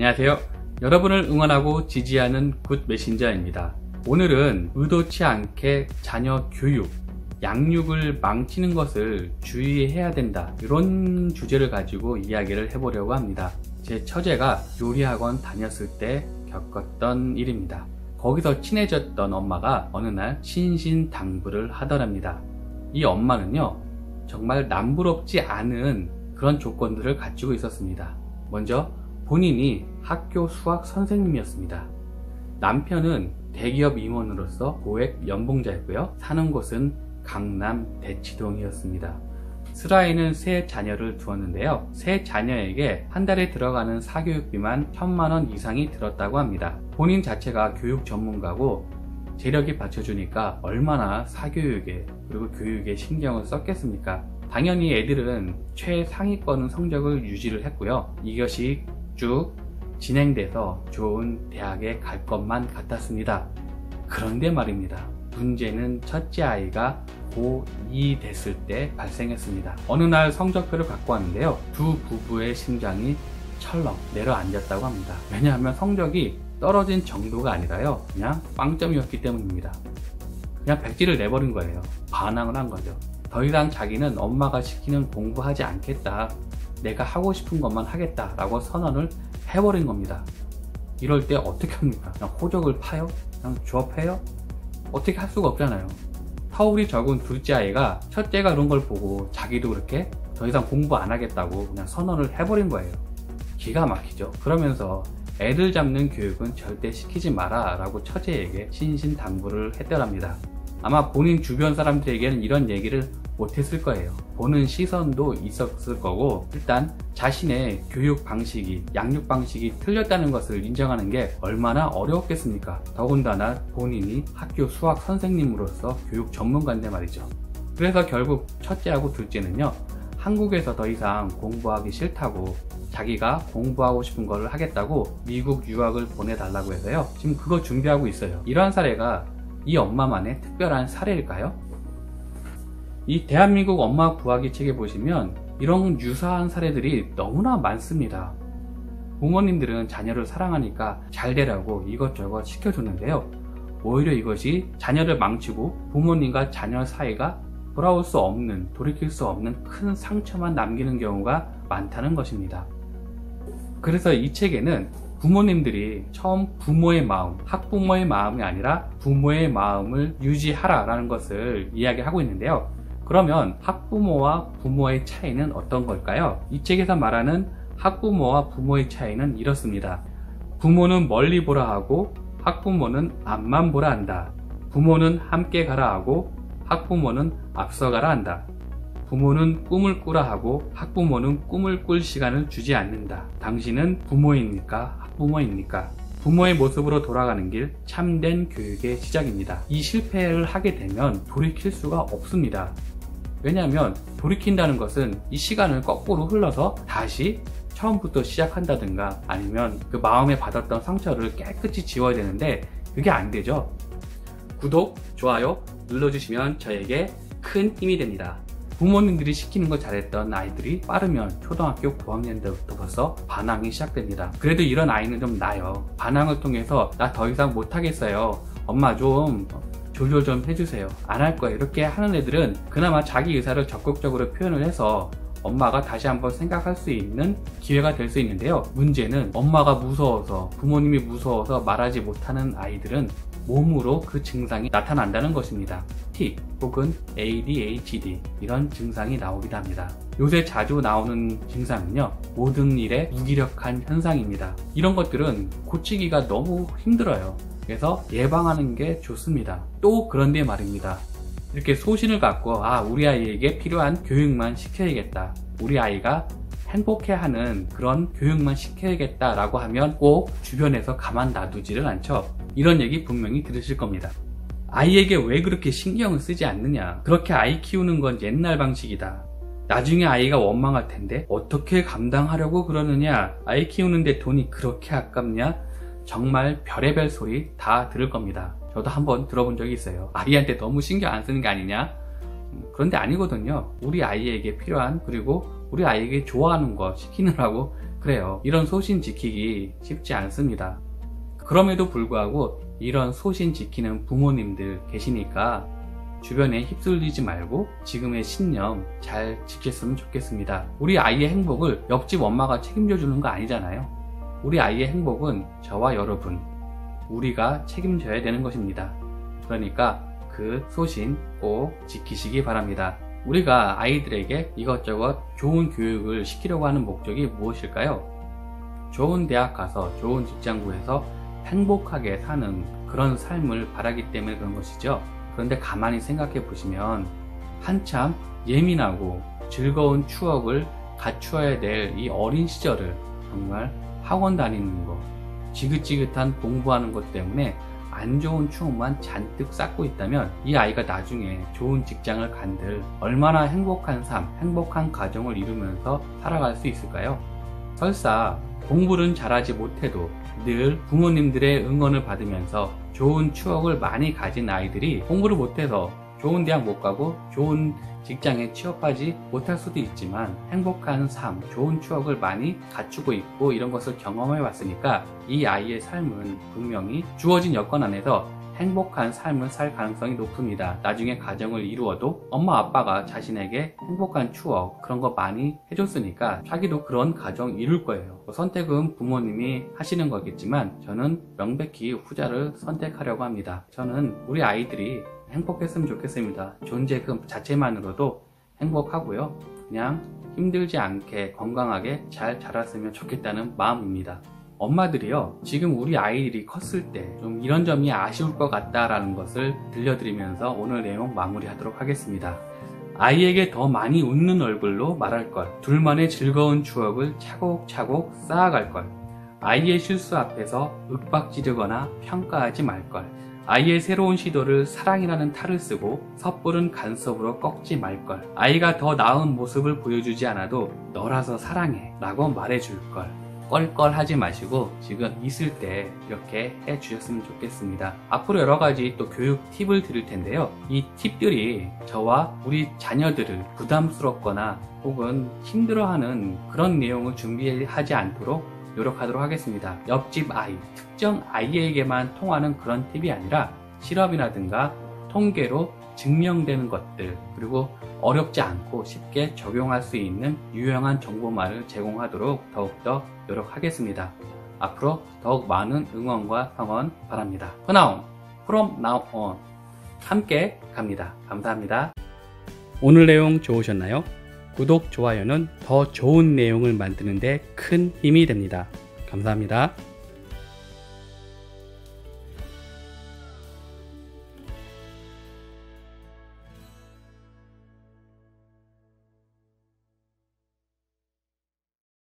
안녕하세요. 여러분을 응원하고 지지하는 굿 메신저입니다. 오늘은 의도치 않게 자녀 교육, 양육을 망치는 것을 주의해야 된다, 이런 주제를 가지고 이야기를 해보려고 합니다. 제 처제가 요리학원 다녔을 때 겪었던 일입니다. 거기서 친해졌던 엄마가 어느 날 신신당부를 하더랍니다. 이 엄마는요, 정말 남부럽지 않은 그런 조건들을 갖추고 있었습니다. 먼저 본인이 학교 수학 선생님이었습니다. 남편은 대기업 임원으로서 고액 연봉자였고요. 사는 곳은 강남 대치동이었습니다. 슬아이는 세 자녀를 두었는데요. 세 자녀에게 한 달에 들어가는 사교육비만 1000만원 이상이 들었다고 합니다. 본인 자체가 교육 전문가고 재력이 받쳐주니까 얼마나 사교육에 그리고 교육에 신경을 썼겠습니까? 당연히 애들은 최상위권 성적을 유지를 했고요. 이것이 쭉 진행돼서 좋은 대학에 갈 것만 같았습니다. 그런데 말입니다. 문제는 첫째 아이가 고2 됐을 때 발생했습니다. 어느 날 성적표를 갖고 왔는데요. 두 부부의 심장이 철렁 내려앉았다고 합니다. 왜냐하면 성적이 떨어진 정도가 아니라요, 그냥 빵점이었기 때문입니다. 그냥 백지를 내버린 거예요. 반항을 한 거죠. 더 이상 자기는 엄마가 시키는 공부하지 않겠다, 내가 하고 싶은 것만 하겠다 라고 선언을 해버린 겁니다. 이럴 때 어떻게 합니까? 그냥 호적을 파요? 그냥 졸업해요? 어떻게 할 수가 없잖아요. 터울이 적은 둘째 아이가 첫째가 그런 걸 보고 자기도 그렇게 더 이상 공부 안 하겠다고 그냥 선언을 해버린 거예요. 기가 막히죠. 그러면서 애들 잡는 교육은 절대 시키지 마라 라고 처제에게 신신당부를 했더랍니다. 아마 본인 주변 사람들에게는 이런 얘기를 못했을 거예요. 보는 시선도 있었을 거고, 일단 자신의 교육 방식이, 양육 방식이 틀렸다는 것을 인정하는 게 얼마나 어려웠겠습니까? 더군다나 본인이 학교 수학 선생님으로서 교육 전문가인데 말이죠. 그래서 결국 첫째하고 둘째는요, 한국에서 더 이상 공부하기 싫다고, 자기가 공부하고 싶은 걸 하겠다고 미국 유학을 보내달라고 해서요, 지금 그거 준비하고 있어요. 이러한 사례가 이 엄마만의 특별한 사례일까요? 이 대한민국 엄마 구하기 책에 보시면 이런 유사한 사례들이 너무나 많습니다. 부모님들은 자녀를 사랑하니까 잘 되라고 이것저것 시켜주는데요, 오히려 이것이 자녀를 망치고 부모님과 자녀 사이가 돌아올 수 없는, 돌이킬 수 없는 큰 상처만 남기는 경우가 많다는 것입니다. 그래서 이 책에는 부모님들이 처음 부모의 마음, 학부모의 마음이 아니라 부모의 마음을 유지하라 라는 것을 이야기하고 있는데요. 그러면 학부모와 부모의 차이는 어떤 걸까요? 이 책에서 말하는 학부모와 부모의 차이는 이렇습니다. 부모는 멀리 보라 하고 학부모는 앞만 보라 한다. 부모는 함께 가라 하고 학부모는 앞서가라 한다. 부모는 꿈을 꾸라 하고 학부모는 꿈을 꿀 시간을 주지 않는다. 당신은 부모입니까? 학부모입니까? 부모의 모습으로 돌아가는 길, 참된 교육의 시작입니다. 이 실패를 하게 되면 돌이킬 수가 없습니다. 왜냐하면 돌이킨다는 것은 이 시간을 거꾸로 흘러서 다시 처음부터 시작한다든가, 아니면 그 마음에 받았던 상처를 깨끗이 지워야 되는데 그게 안 되죠. 구독, 좋아요 눌러주시면 저에게 큰 힘이 됩니다. 부모님들이 시키는 거 잘했던 아이들이 빠르면 초등학교 고학년 때부터 벌써 반항이 시작됩니다. 그래도 이런 아이는 좀 나아요. 반항을 통해서 나 더 이상 못하겠어요, 엄마 좀 조절 좀 해주세요, 안 할 거예요, 이렇게 하는 애들은 그나마 자기 의사를 적극적으로 표현을 해서 엄마가 다시 한번 생각할 수 있는 기회가 될 수 있는데요. 문제는 엄마가 무서워서, 부모님이 무서워서 말하지 못하는 아이들은 몸으로 그 증상이 나타난다는 것입니다. 틱 혹은 ADHD, 이런 증상이 나오기도 합니다. 요새 자주 나오는 증상은요, 모든 일에 무기력한 현상입니다. 이런 것들은 고치기가 너무 힘들어요. 그래서 예방하는 게 좋습니다. 또 그런데 말입니다. 이렇게 소신을 갖고 우리 아이에게 필요한 교육만 시켜야겠다, 우리 아이가 행복해하는 그런 교육만 시켜야겠다 라고 하면 꼭 주변에서 가만 놔두지를 않죠. 이런 얘기 분명히 들으실 겁니다. 아이에게 왜 그렇게 신경을 쓰지 않느냐, 그렇게 아이 키우는 건 옛날 방식이다, 나중에 아이가 원망할 텐데 어떻게 감당하려고 그러느냐, 아이 키우는데 돈이 그렇게 아깝냐, 정말 별의별 소리 다 들을 겁니다. 저도 한번 들어본 적이 있어요. 아이한테 너무 신경 안 쓰는 게 아니냐? 그런데 아니거든요. 우리 아이에게 필요한, 그리고 우리 아이에게 좋아하는 거 시키느라고 그래요. 이런 소신 지키기 쉽지 않습니다. 그럼에도 불구하고 이런 소신 지키는 부모님들 계시니까 주변에 휩쓸리지 말고 지금의 신념 잘 지켰으면 좋겠습니다. 우리 아이의 행복을 옆집 엄마가 책임져 주는 거 아니잖아요. 우리 아이의 행복은 저와 여러분, 우리가 책임져야 되는 것입니다. 그러니까 그 소신 꼭 지키시기 바랍니다. 우리가 아이들에게 이것저것 좋은 교육을 시키려고 하는 목적이 무엇일까요? 좋은 대학 가서 좋은 직장 구해서 행복하게 사는 그런 삶을 바라기 때문에 그런 것이죠. 그런데 가만히 생각해 보시면 한참 예민하고 즐거운 추억을 갖추어야 될 이 어린 시절을 정말 학원 다니는 거, 지긋지긋한 공부하는 것 때문에 안 좋은 추억만 잔뜩 쌓고 있다면 이 아이가 나중에 좋은 직장을 간들 얼마나 행복한 삶, 행복한 가정을 이루면서 살아갈 수 있을까요? 설사 공부는 잘하지 못해도 늘 부모님들의 응원을 받으면서 좋은 추억을 많이 가진 아이들이 공부를 못해서 좋은 대학 못 가고 좋은 직장에 취업하지 못할 수도 있지만 행복한 삶, 좋은 추억을 많이 갖추고 있고 이런 것을 경험해 왔으니까 이 아이의 삶은 분명히 주어진 여건 안에서 행복한 삶을 살 가능성이 높습니다. 나중에 가정을 이루어도 엄마 아빠가 자신에게 행복한 추억 그런 거 많이 해줬으니까 자기도 그런 가정 이룰 거예요. 선택은 부모님이 하시는 거겠지만 저는 명백히 후자를 선택하려고 합니다. 저는 우리 아이들이 행복했으면 좋겠습니다. 존재 그 자체만으로도 행복하고요. 그냥 힘들지 않게 건강하게 잘 자랐으면 좋겠다는 마음입니다. 엄마들이요, 지금 우리 아이들이 컸을 때 좀 이런 점이 아쉬울 것 같다라는 것을 들려드리면서 오늘 내용 마무리하도록 하겠습니다. 아이에게 더 많이 웃는 얼굴로 말할 걸, 둘만의 즐거운 추억을 차곡차곡 쌓아갈 걸, 아이의 실수 앞에서 윽박지르거나 평가하지 말 걸, 아이의 새로운 시도를 사랑이라는 탈을 쓰고 섣부른 간섭으로 꺾지 말걸, 아이가 더 나은 모습을 보여주지 않아도 너라서 사랑해 라고 말해줄 걸, 껄껄하지 마시고 지금 있을 때 이렇게 해주셨으면 좋겠습니다. 앞으로 여러가지 또 교육 팁을 드릴 텐데요. 이 팁들이 저와 우리 자녀들을 부담스럽거나 혹은 힘들어하는 그런 내용을 준비하지 않도록 노력하도록 하겠습니다. 옆집 아이, 특정 아이에게만 통하는 그런 팁이 아니라 실험이라든가 통계로 증명되는 것들, 그리고 어렵지 않고 쉽게 적용할 수 있는 유용한 정보만을 제공하도록 더욱더 노력하겠습니다. 앞으로 더욱 많은 응원과 성원 바랍니다. from now on 함께 갑니다. 감사합니다. 오늘 내용 좋으셨나요? 구독, 좋아요는 더 좋은 내용을 만드는 데 큰 힘이 됩니다. 감사합니다.